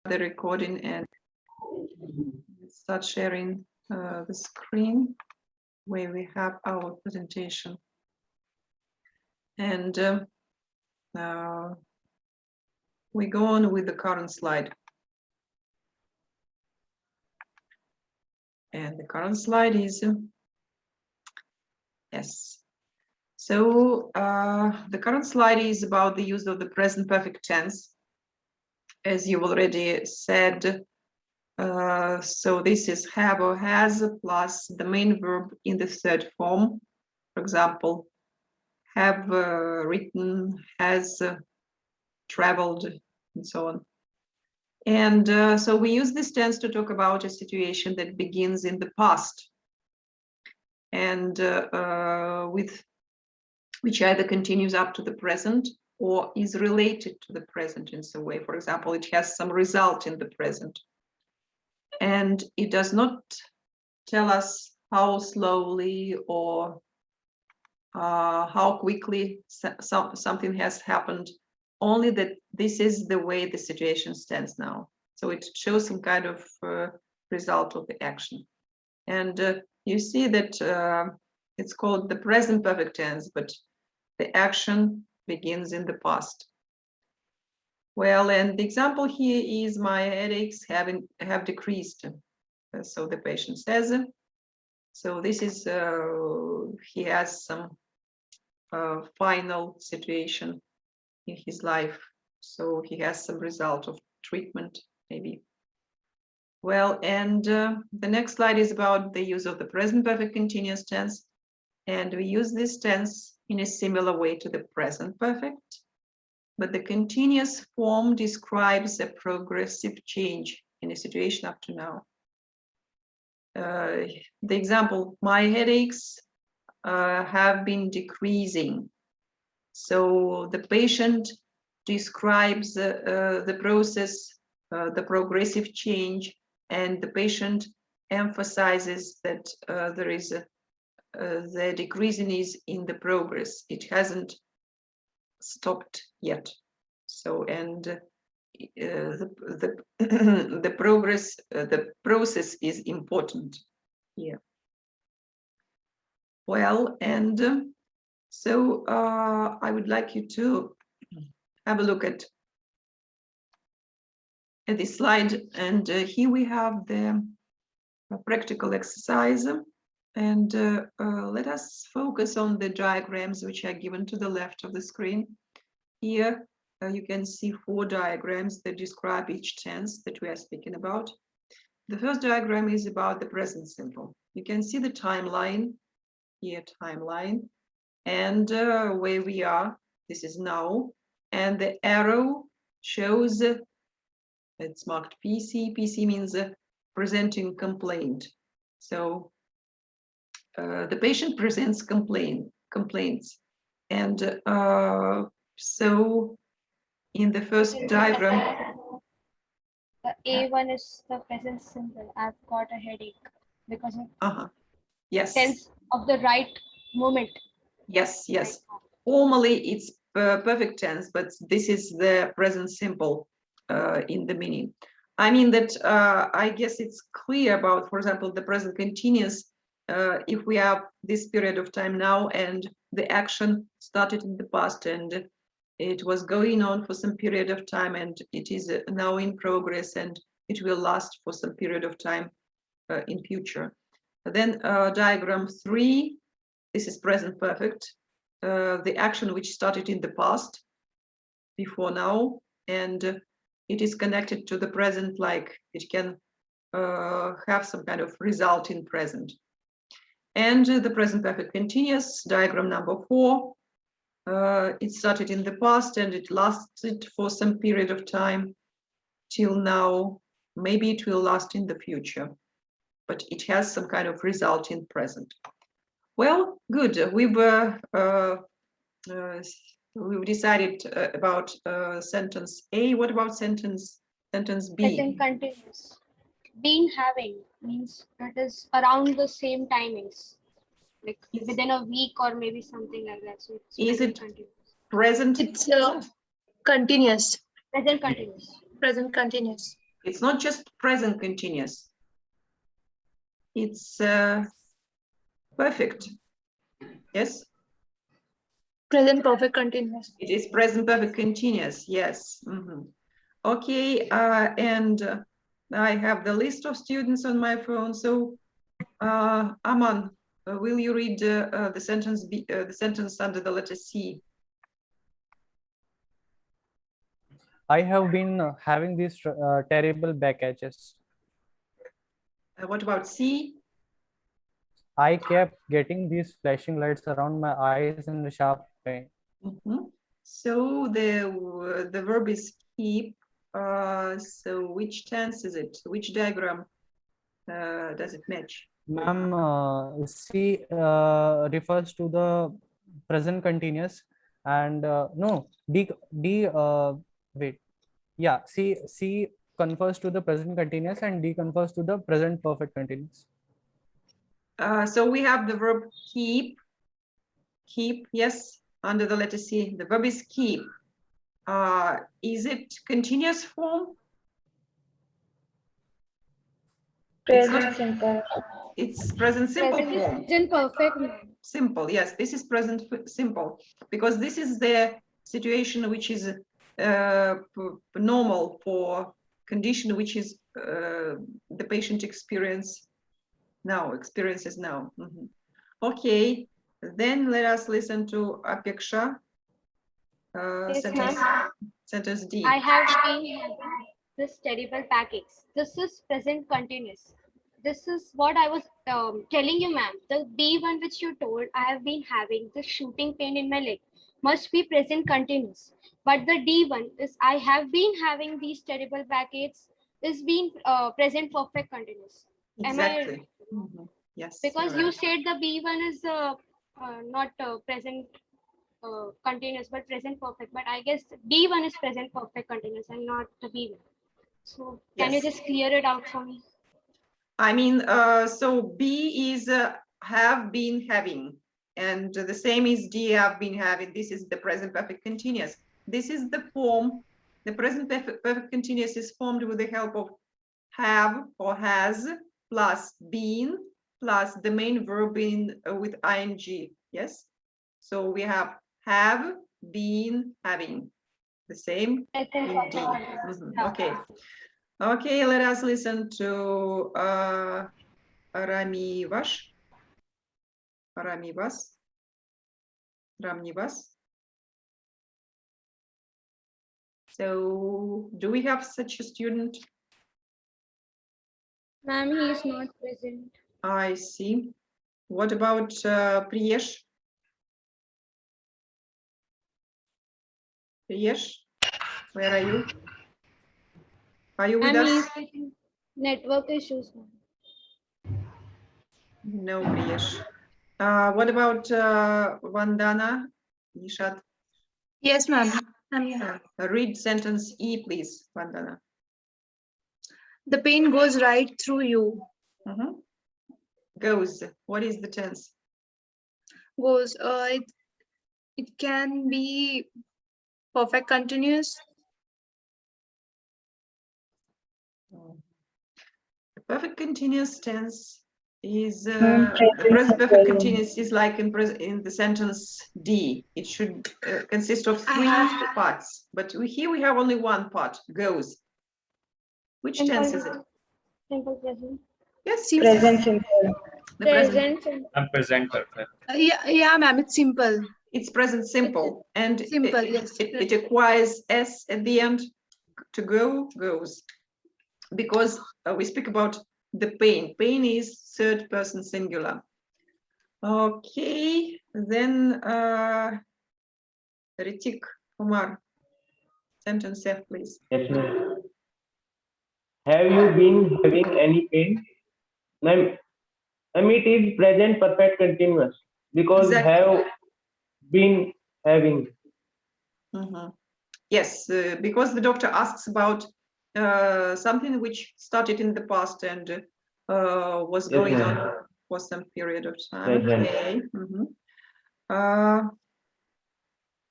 the recording and start sharing the screen where we have our presentation. And we go on with the current slide. And the current slide is, yes. So the current slide is about the use of the present perfect tense. As you already said, so this is have or has plus the main verb in the third form. For example, have written, has traveled, and so on. And so we use this tense to talk about a situation that begins in the past and with which either continues up to the present or is related to the present in some way. For example, it has some result in the present. And it does not tell us how slowly or how quickly something has happened, only that this is the way the situation stands now. So it shows some kind of result of the action. And you see that it's called the present perfect tense, but the action begins in the past. Well, and the example here is my headaches have decreased. So the patient says, so this is, he has some final situation in his life. So he has some result of treatment, maybe. Well, and the next slide is about the use of the present perfect continuous tense. And we use this tense in a similar way to the present perfect. But the continuous form describes a progressive change in a situation up to now. The example, my headaches have been decreasing. So the patient describes the process, the progressive change, and the patient emphasizes that there is the decreasing is in the progress. It hasn't stopped yet. So, and the progress, the process is important here. Well, and so I would like you to have a look at this slide. And here we have the practical exercise. And let us focus on the diagrams which are given to the left of the screen. Here you can see 4 diagrams that describe each tense that we are speaking about. The first diagram is about the present simple. You can see the timeline, here timeline, and where we are, this is now, and the arrow shows, it's marked PC. PC means presenting complaint. So the patient presents complaints, and so in the first diagram, the A1 is the present simple. I've got a headache because of yes, tense of the right moment. Yes, yes. Formally, it's perfect tense, but this is the present simple in the meaning. I mean that I guess it's clear about, for example, the present continuous. If we have this period of time now and the action started in the past and it was going on for some period of time and it is now in progress and it will last for some period of time in future. Then diagram 3, this is present perfect. The action which started in the past, before now, and it is connected to the present, like it can have some kind of result in present. And the present perfect continuous, diagram number 4, it started in the past and it lasted for some period of time till now. Maybe it will last in the future, but it has some kind of result in present. Well, good. We've decided about sentence A. What about sentence B? Present continuous. Been having means it is around the same timings, like within a week or maybe something like that. So it's is it continuous. Present? It's continuous. Present continuous. Present continuous. It's not just present continuous. It's perfect. Yes. Present perfect continuous. It is present perfect continuous. Yes. Okay. And I have the list of students on my phone. So, Aman, will you read the sentence? The sentence under the letter C. I have been having these terrible back aches. What about C? I kept getting these flashing lights around my eyes and the sharp pain. So the verb is keep. So which tense is it? Which diagram does it match? Ma'am, C refers to the present continuous, and no, D wait, yeah, C confers to the present continuous and D confers to the present perfect continuous. So we have the verb keep. Keep, yes, under the letter C. The verb is keep. Is it continuous form? Present simple. It's present simple form. Present perfect. Simple, yes, this is present simple, because this is the situation which is normal for condition which is the patient experiences now. Okay, then let us listen to Apeksha. Yes, ma'am. Sentence D. I have been having this terrible backaches. This is present continuous. This is what I was telling you, ma'am. The B1 which you told, I have been having this shooting pain in my leg, must be present continuous. But the D1 is I have been having these terrible backaches is being present perfect continuous. Exactly. Yes. Because you said the B1 is not present continuous but present perfect, but I guess D1 is present perfect continuous and not the B1. So can you Yes. just clear it out for me? I mean, so B is have been having, and the same is D have been having. This is the present perfect continuous. This is the form. The present perfect continuous is formed with the help of have or has plus been plus the main verb in with ing. Yes. So we have been having. The same in D. Okay. Okay, let us listen to Ramnivas. So, do we have such a student? Ma'am, he is not present. I see. What about Priyesh? Priyesh, where are you? Are you with Ma'am, he us? is facing network issues. No, Priyesh. What about Vandana? Nishat? Yes, ma'am. I'm here. Read sentence E, please, Vandana. The pain goes right through you. Goes. What is the tense? Goes. It can be perfect continuous. The perfect continuous tense is the present perfect continuous is like in the sentence D. It should consist of three parts, but here we have only one part. Goes. Which tense is it? Simple present. Yes, Present simple. the present. I'm present perfect. Yeah, ma'am. It's simple. It's present simple, and Simple, yes. it acquires s at the end. To go, goes, because we speak about the pain. Pain is third person singular. Okay, then Ritik Kumar, sentence F, please. Yes, ma'am. Have you been having any pain? Ma'am, it is present perfect continuous because Exactly. have been having. Yes, because the doctor asks about something which started in the past and was Yes, going ma'am. on for some period of time. Present. Okay.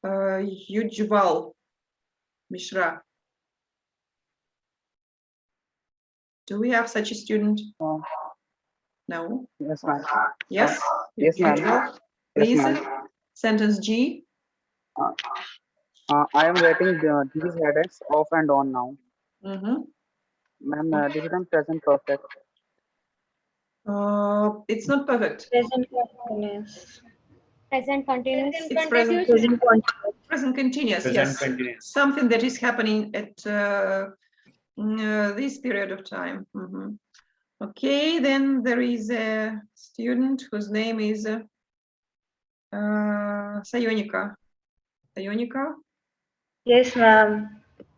Ujjwal Mishra. Do we have such a student? Uh, No. yes, ma'am. Yes? Yes, ma'am. Yes, Yes, please. ma'am. Sentence G. I am getting these headaches off and on now. Mhm. Ma'am, this is in present perfect. It's not perfect. Present continuous. Present continuous. It's present. Present continuous. Present continuous. Present Yes. continuous. Something that is happening at this period of time. Mhm. Okay, then there is a student whose name is Sayonika. Sayonika, Yes, ma'am.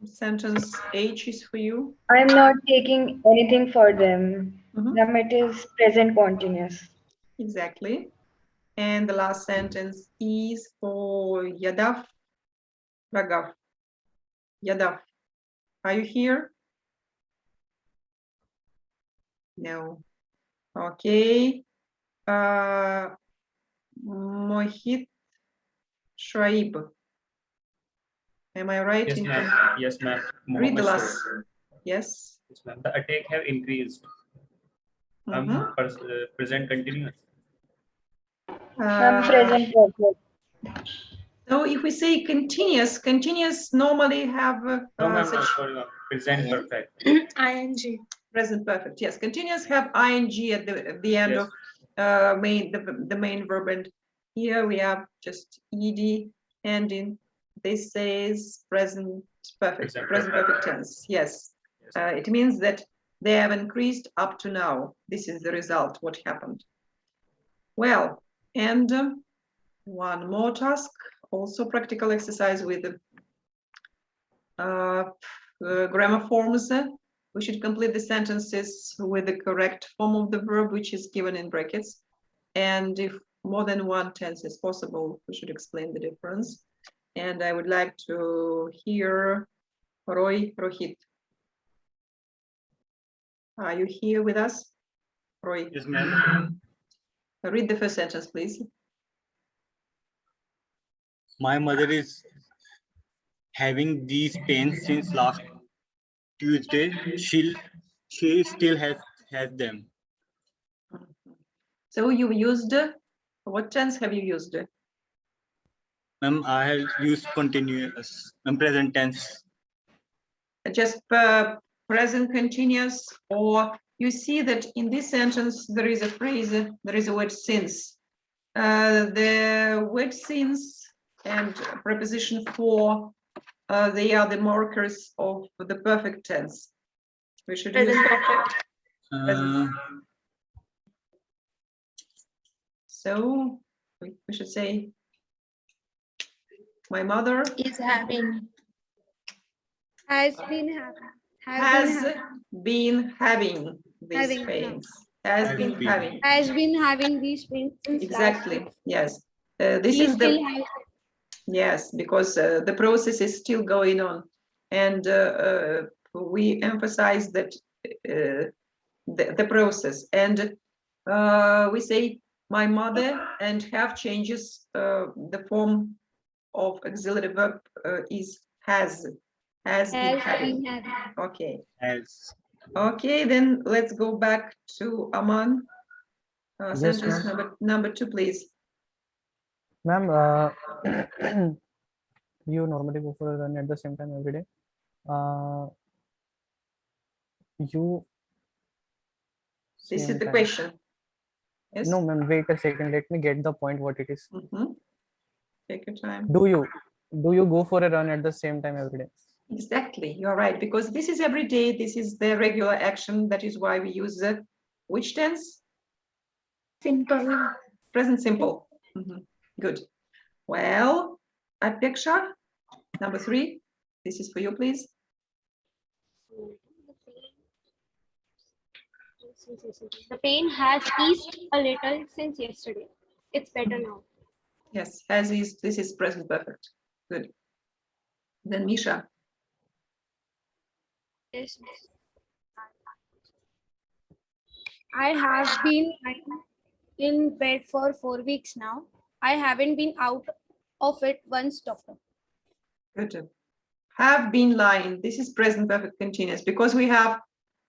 sentence H is for you. I'm not taking anything for them. Mhm. Ma'am, it is present continuous. Exactly. And the last sentence is for Yadav Ragav. Yadav, are you here? No. Okay. Mohit Shraib. Am I right? Yes, in ma'am. Yes, ma'am. Read the Mohammed last. Shoaib. Yes. Yes, ma'am. The attack have increased. Mhm. Present continuous. Ma'am, present perfect. So if we say continuous, continuous normally have No, ma'am. No, such sorry, ma'am. Present perfect. ING. present perfect. Yes, continuous have ing at the end Yes. of the main verb, and here we have just ed ending. This says present perfect, Present present perfect. perfect tense. Yes, Yes. it means that they have increased up to now. This is the result. What happened? Well, and one more task, also practical exercise with grammar forms. We should complete the sentences with the correct form of the verb, which is given in brackets. And if more than one tense is possible, we should explain the difference. And I would like to hear Roy Rohit. Are you here with us? Roy, Yes, ma'am. read the first sentence, please. My mother is having these pains since last Tuesday. She still has them. So you used, what tense have you used? Ma'am, I have used continuous and present tense. Just present continuous, or you see that in this sentence there is a phrase, there is a word since. The word since and preposition for, they are the markers of the perfect tense. We should use perfect. So we should say, my mother Is having. Has been having. has been having these Having, pains. Has been having. Has been having these pains since Exactly. last Yes. This week. is the Still has. yes, because the process is still going on, and we emphasize that the process, and we say my mother, and have changes the form of auxiliary verb is has been having. having. Okay. As Okay, then let's go back to Aman. Yes, Sentence number 2, please. Ma'am, you normally go for a run at the same time every day. You This is same the time. question. Yes. No, ma'am, wait a second. Let me get the point what it is. Mhm. Take your time. Do you go for a run at the same time every day? Exactly, you're right, because this is every day, this is the regular action, that is why we use the which tense? Simple. Present simple. Mhm. Good. Well, Apeksha, number 3, this is for you, please. The pain has eased a little since yesterday. It's better now. Yes, as is, this is present perfect. Good. Then Misha. Yes. I have been in bed for 4 weeks now. I haven't been out of it once, doctor. Good. Have been lying. This is present perfect continuous, because we have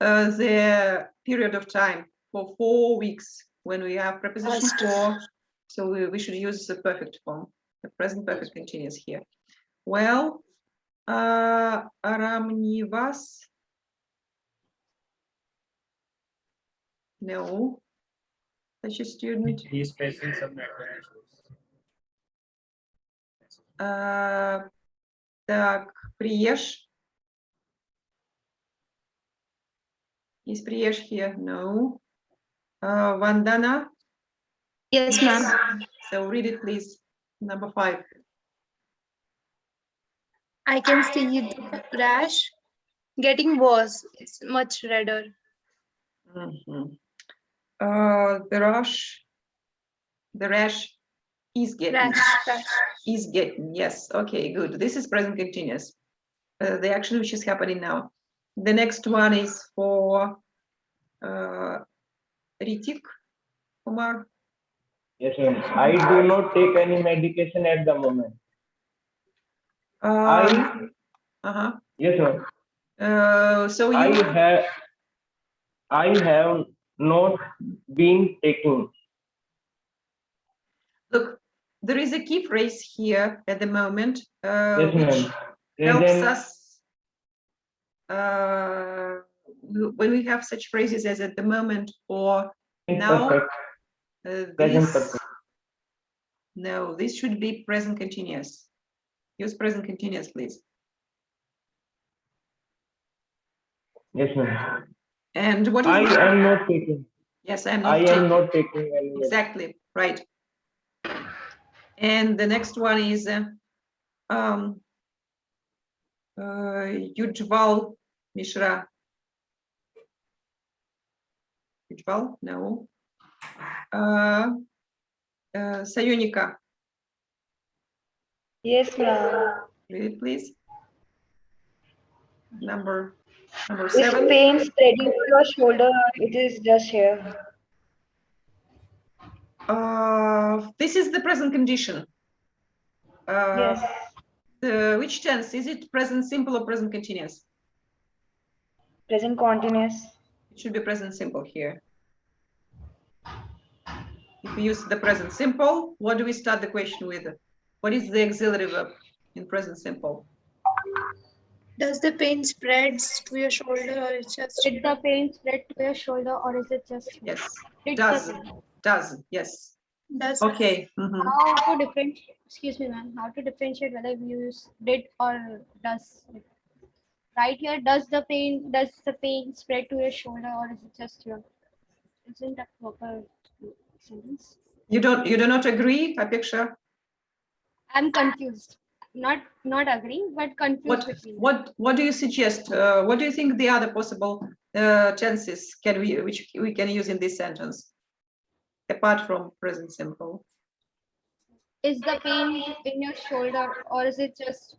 the period of time for 4 weeks when we have preposition for, so we should use the perfect form, the present perfect continuous here. Well, Aramnivas. No, such a student. He is facing some network issues. Так, Priyesh. Is Priyesh here? No. Vandana. Yes, ma'am. So read it, please. Number 5. I can see the rash getting worse. It's much redder. Mhm. The rash is getting. Rash. Is getting. Yes. Okay. Good. This is present continuous. The action which is happening now. The next one is for Ritik Kumar. Yes, ma'am. I do not take any medication at the moment. Uh-huh. Yes, ma'am. So you I have not been taking. look. There is a key phrase here at the moment, Yes, which ma'am. helps Present us when we have such phrases as at the moment or now. perfect. Present perfect. No, this should be present continuous. Use present continuous, please. Yes, ma'am. And what is I the- am not taking. Yes, I am I not am taking. not taking any medication. Exactly, right. And the next one is Ujjwal Mishra. Ujjwal? No. Sayonika, Yes, ma'am. read it, please. Number Is 7. pain spreading to your shoulder? It is just here. This is the present condition. Yes. Which tense? Is it present simple or present continuous? Present continuous. It should be present simple here. If we use the present simple, what do we start the question with? What is the auxiliary verb in present simple? Does the pain spreads to your shoulder or it's just Did the pain spread to your shoulder or is it just here? Yes, Did does, the pain. does, yes. does? Okay. Mhm. How to differentiate, excuse me ma'am, how to differentiate whether we use did or does? Right here, does the pain spread to your shoulder or is it just here? Isn't that proper sentence? You do not agree, Apeksha? I'm confused. Not agreeing, but confused between them. What do you suggest? What do you think the other possible tenses which we can use in this sentence, apart from present simple? Is the pain in your shoulder or is it just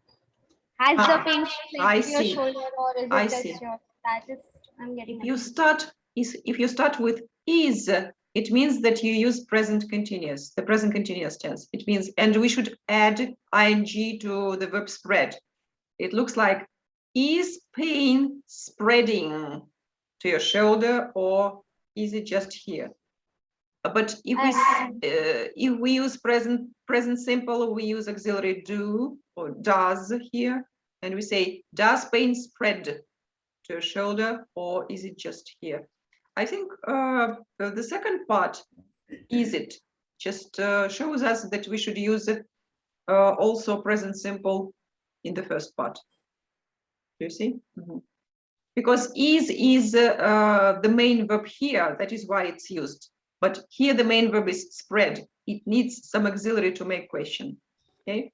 has Ah, the pain I spread to your see. shoulder or is I it see. just your that is I'm getting If you start with is, it means that you use present continuous, the present continuous tense. It means, and we should add ing to the verb spread. It looks like, is pain spreading to your shoulder or is it just here? But if we use present simple, we use auxiliary do or does here, and we say, does pain spread to your shoulder or is it just here? I think the second part, is it, just shows us that we should use it also present simple in the first part. Do you see? Mm-hmm. Because is the main verb here, that is why it's used. But here the main verb is spread. It needs some auxiliary to make question. Okay.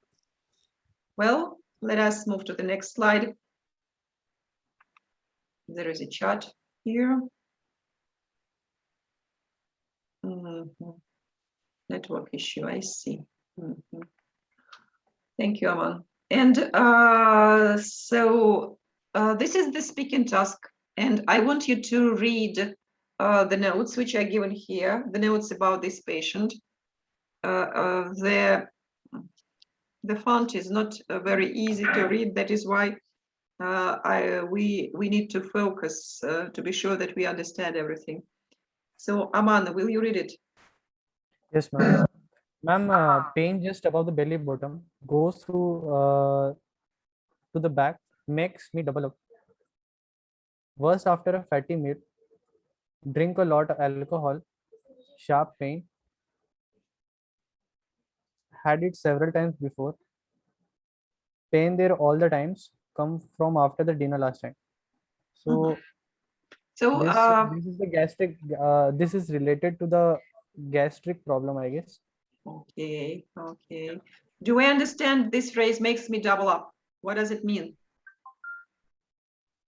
Well, let us move to the next slide. There is a chart here. Network issue, I see. Thank you, Aman. And so this is the speaking task, and I want you to read the notes which are given here, the notes about this patient. The font is not very easy to read, that is why we need to focus to be sure that we understand everything. So Aman, will you read it? Yes, ma'am. Ma'am, pain just above the belly bottom goes through to the back, makes me double up. Worst after a fatty meal, drink a lot of alcohol, sharp pain. Had it several times before. Pain there all the times, come from after the dinner last time. So So this is the gastric. This is related to the gastric problem, I guess. okay, okay. Do I understand this phrase makes me double up? What does it mean?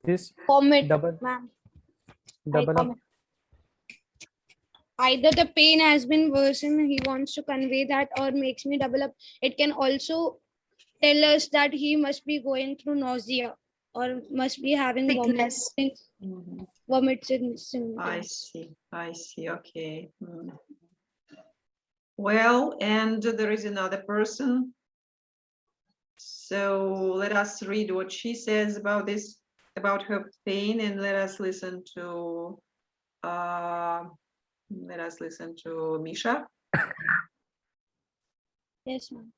This Vomit, double ma'am. double up. vomit. Either the pain has been worsened, he wants to convey that, or makes me double up. It can also tell us that he must be going through nausea or must be having Sickness. Mhm. vomits I symptoms. see, okay. Well, and there is another person. So let us read what she says about this, about her pain, and let us listen to Misha. Yes, ma'am.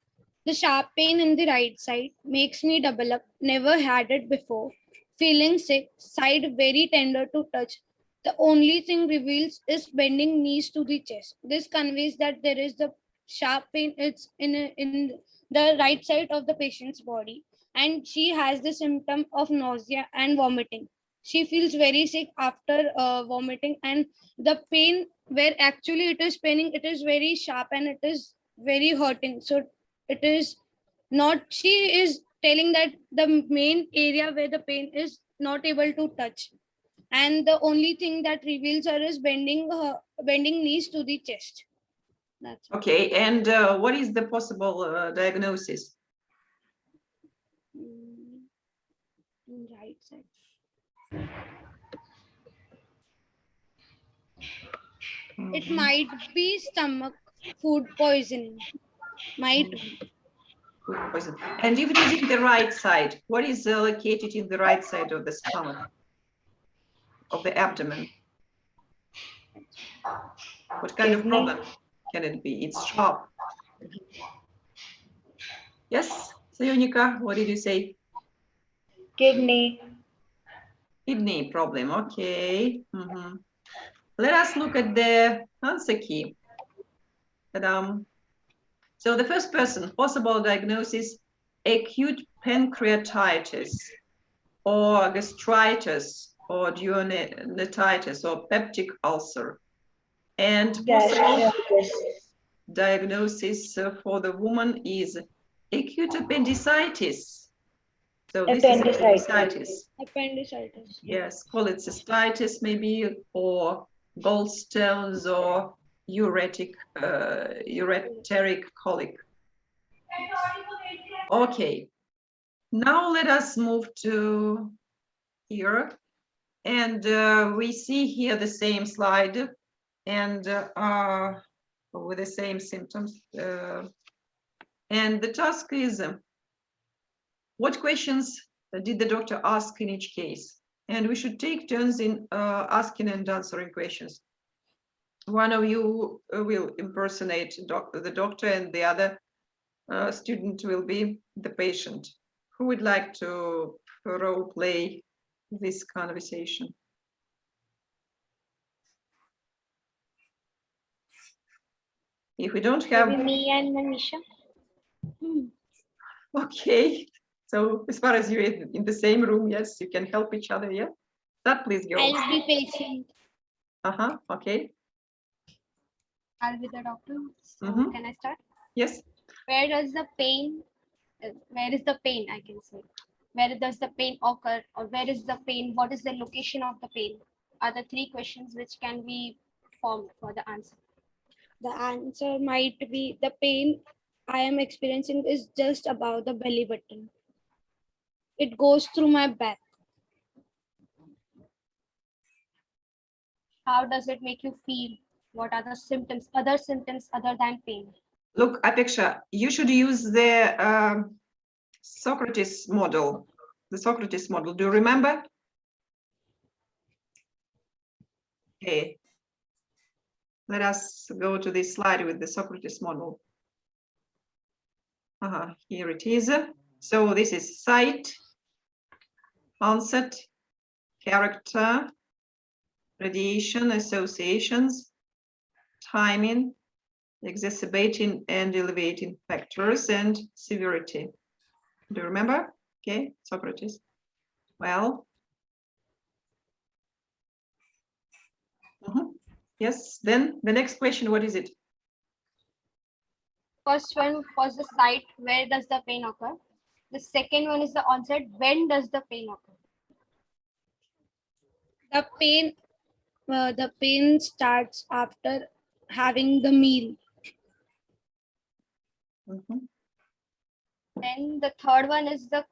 The sharp pain in the right side makes me double up. Never had it before. Feeling sick, side very tender to touch. The only thing reveals is bending knees to the chest. This conveys that there is the sharp pain. It's in the right side of the patient's body, and she has the symptom of nausea and vomiting. She feels very sick after vomiting, and the pain where actually it is paining, it is very sharp and it is very hurting. So it is not, she is telling that the main area where the pain is not able to touch, and the only thing that reveals her is bending knees to the chest. That's it. Okay, and what is the possible diagnosis? Right side. It might be stomach food poisoning. Might be. Food poison. And if it is in the right side, what is located in the right side of the stomach, of the abdomen? What kind of Kidney. problem can it be? It's sharp. Yes, Sayunika, what did you say? Kidney. Kidney problem, okay. Let us look at the answer key. Ta-dam. So the first person, possible diagnosis, acute pancreatitis or gastritis or duodenitis or peptic ulcer. And possible diagnosis for the woman is acute appendicitis. So this is appendicitis. Appendicitis. Yes, cholecystitis maybe, or gallstones or ureteric colic. Okay, now let us move to here, and we see here the same slide, and with the same symptoms. And the task is, what questions did the doctor ask in each case? And we should take turns in asking and answering questions. One of you will impersonate the doctor and the other student will be the patient. Who would like to role play this conversation? If we don't have... Maybe me and Manisha. Okay, so as far as you're in the same room, yes, you can help each other, yeah? That please go. I'll be patient. Okay. I'll be the doctor. So can I start? Yes. Where does the pain, where is the pain, I can say? Where does the pain occur, or where is the pain? What is the location of the pain? Are the three questions which can be formed for the answer. The answer might be the pain I am experiencing is just above the belly button. It goes through my back. How does it make you feel? What are the symptoms, other symptoms other than pain? Look, Apeksha, you should use the Socrates model. the Socrates model. Do you remember? Okay. Let us go to this slide with the Socrates model. Here it is. So this is site, onset, character, radiation, associations, timing, exacerbating and elevating factors, and severity. Do you remember? Okay, Socrates. Well. Yes, then the next question, what is it? First one was the site, where does the pain occur? The second one is the onset, when does the pain occur? The pain starts after having the meal. Mhm. Then the third one is the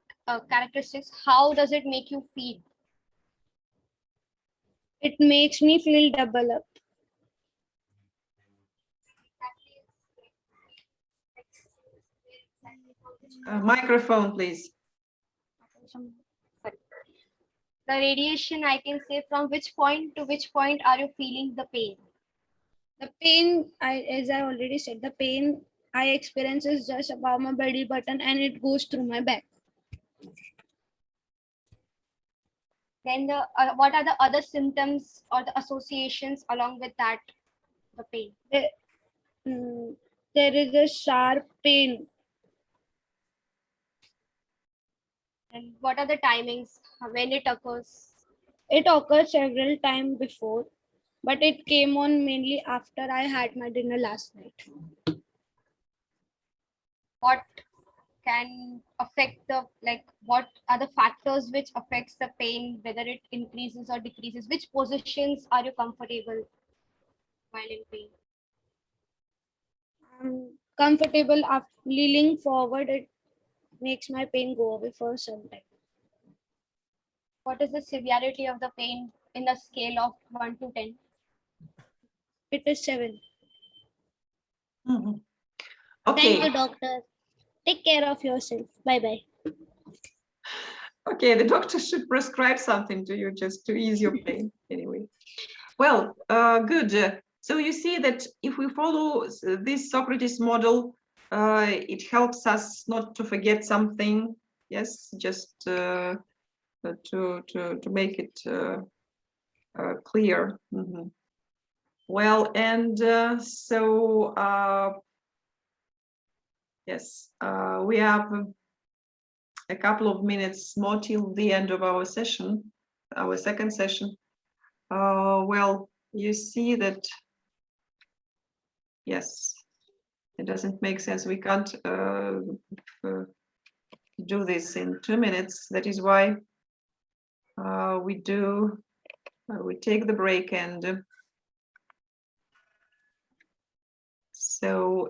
characteristics, how does it make you feel? It makes me feel double up. Microphone, please. Sorry. The radiation, I can say, from which point to which point are you feeling the pain? The pain, as I already said, the pain I experience is just above my belly button and it goes through my back. Then the what are the other symptoms or the associations along with that, the pain? There is a sharp pain. And what are the timings when it occurs? It occurred several times before, but it came on mainly after I had my dinner last night. What can affect the, like, what are the factors which affects the pain, whether it increases or decreases? Which positions are you comfortable while in pain? I'm comfortable after leaning forward. It makes my pain go away for some time. What is the severity of the pain in the scale of 1 to 10? It is 7. Mhm. Thank you, Okay. doctor. Take care of yourself. Bye-bye. Okay, the doctor should prescribe something to you just to ease your pain anyway. Well, good. So you see that if we follow this Socrates model, it helps us not to forget something. Yes, just to make it clear. Mhm. Well, and so yes, we have a couple of minutes more till the end of our session, our second session. Well, you see that, yes, it doesn't make sense. We can't do this in 2 minutes. That is why we take the break, and so